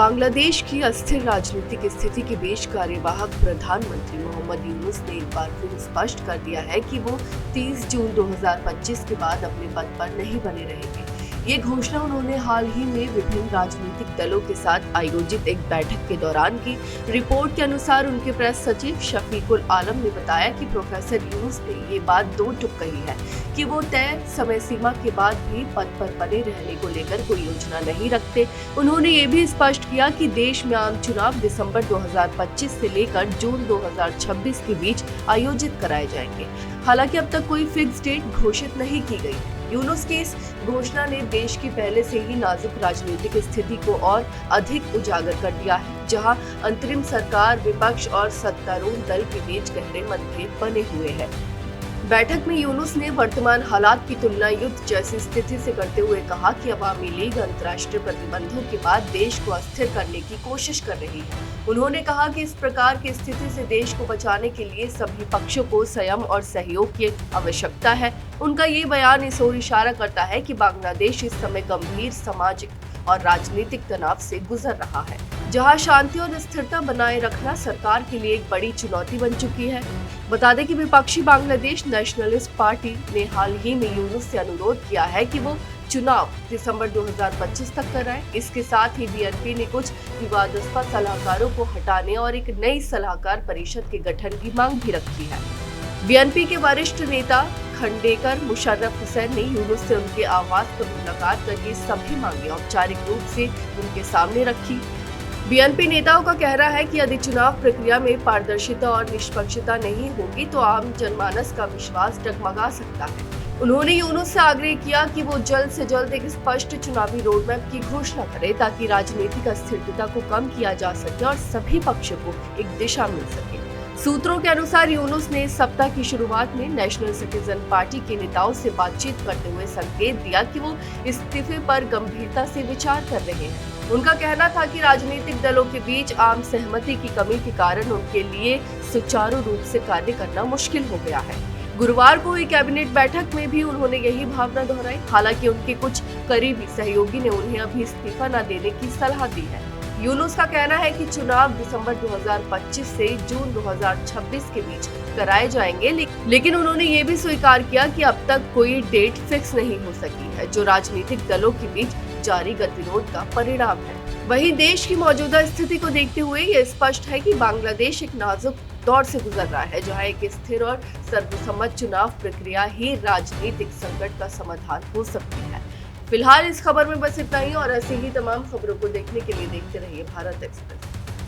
बांग्लादेश की अस्थिर राजनीतिक स्थिति के बीच कार्यवाहक प्रधानमंत्री मोहम्मद यूनुस ने एक बार फिर स्पष्ट कर दिया है कि वो 30 जून 2025 के बाद अपने पद पर नहीं बने रहेंगे। ये घोषणा उन्होंने हाल ही में विभिन्न राजनीतिक दलों के साथ आयोजित एक बैठक के दौरान की। रिपोर्ट के अनुसार उनके प्रेस सचिव शफीकुल आलम ने बताया कि प्रोफेसर यूनुस ने ये बात दो टूक कही है कि वो तय समय सीमा के बाद भी पद पर बने रहने को लेकर कोई योजना नहीं रखते। उन्होंने ये भी स्पष्ट किया कि देश में आम चुनाव दिसंबर 2025 से लेकर जून 2026 के बीच आयोजित कराए जाएंगे। हालांकि अब तक कोई फिक्स डेट घोषित नहीं की गई। यूनुस की इस घोषणा ने देश की पहले से ही नाजुक राजनीतिक स्थिति को और अधिक उजागर कर दिया है, जहां अंतरिम सरकार, विपक्ष और सत्तारूढ़ दल के बीच गहरे मतभेद बने हुए हैं। बैठक में यूनुस ने वर्तमान हालात की तुलना युद्ध जैसी स्थिति से करते हुए कहा कि अवामी लीग अंतर्राष्ट्रीय प्रतिबंधों के बाद देश को अस्थिर करने की कोशिश कर रही है। उन्होंने कहा कि इस प्रकार की स्थिति से देश को बचाने के लिए सभी पक्षों को संयम और सहयोग की आवश्यकता है। उनका ये बयान इस ओर इशारा करता है कि बांग्लादेश इस समय गंभीर सामाजिक और राजनीतिक तनाव से गुजर रहा है, जहां शांति और स्थिरता बनाए रखना सरकार के लिए एक बड़ी चुनौती बन चुकी है। बता दें कि विपक्षी बांग्लादेश नेशनलिस्ट पार्टी ने हाल ही में यूनुस से अनुरोध किया है कि वो चुनाव दिसंबर 2025 तक कराएं। इसके साथ ही बीएनपी ने कुछ विवादास्पद सलाहकारों को हटाने और एक नई सलाहकार परिषद के गठन की मांग भी रखी है। बीएनपी के वरिष्ठ नेता खंडेकर मुशर्रफ हुसैन ने यूनुस से उनके आवास पर मुलाकात करके सभी मांगे औपचारिक रूप से उनके सामने रखी। बीएनपी नेताओं का कहना है कि यदि चुनाव प्रक्रिया में पारदर्शिता और निष्पक्षता नहीं होगी तो आम जनमानस का विश्वास डगमगा सकता है। उन्होंने यूनुस से आग्रह किया कि वो जल्द से जल्द एक स्पष्ट चुनावी रोडमैप की घोषणा करे ताकि राजनीतिक अस्थिरता को कम किया जा सके और सभी पक्षों को एक दिशा मिल सके। सूत्रों के अनुसार यूनुस ने इस सप्ताह की शुरुआत में नेशनल सिटीजन पार्टी के नेताओं से बातचीत करते हुए संकेत दिया कि वो इस्तीफे पर गंभीरता से विचार कर रहे हैं। उनका कहना था कि राजनीतिक दलों के बीच आम सहमति की कमी के कारण उनके लिए सुचारू रूप से कार्य करना मुश्किल हो गया है। गुरुवार को हुई कैबिनेट बैठक में भी उन्होंने यही भावना दोहराई। हालांकि उनके कुछ करीबी सहयोगी ने उन्हें अभी इस्तीफा न देने की सलाह दी है। यूनुस का कहना है कि चुनाव दिसंबर 2025 से जून 2026 के बीच कराए जाएंगे, लेकिन उन्होंने ये भी स्वीकार किया कि अब तक कोई डेट फिक्स नहीं हो सकी है, जो राजनीतिक दलों के बीच जारी गतिरोध का परिणाम है। वहीं देश की मौजूदा स्थिति को देखते हुए ये स्पष्ट है कि बांग्लादेश एक नाजुक दौर से गुजर रहा है, जहां एक स्थिर और सर्वसम्मत चुनाव प्रक्रिया ही राजनीतिक संकट का समाधान हो सकती है। फिलहाल इस खबर में बस इतना ही और ऐसे ही तमाम खबरों को देखने के लिए देखते रहिए भारत एक्सप्रेस।